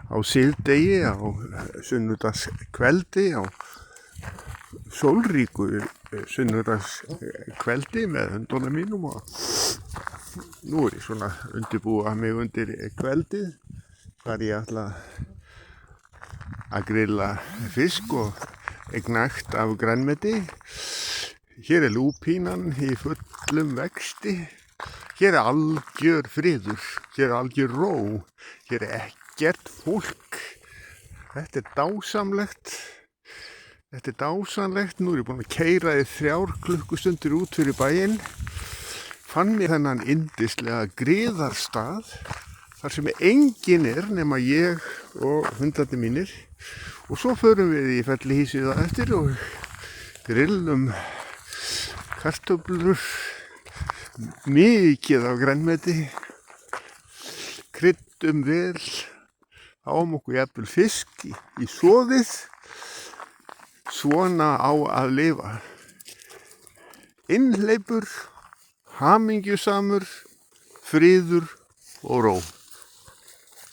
á síðdegi, á sunnudagskveldi, á sólríku sunnudagskveldi með hundunum mínum og nú ég svona undirbúa mig undir kveldið hvar ég ætla að grilla fisk og gnægt af grænmeti. Hér lúpínan í fullum vexti. Hér algjör friður, hér algjör ró, hér ekkert fólk. Þetta dásamlegt. Þetta dásamlegt. Nú ég búinn að keyra í 3 klukkustundir út fyrir bæinn. Fann mér þennan yndislega griðarstað þar sem enginn nema ég og hundarnir mínir. Og svo förum við í fellihýsið á eftir og grillum kartöflur, mikið af grænmeti, kryddum vel, fáum okkur jafnvel fisk í soðið. Svona á að lifa. Innhleypur, hamingjusamur, friður og ró.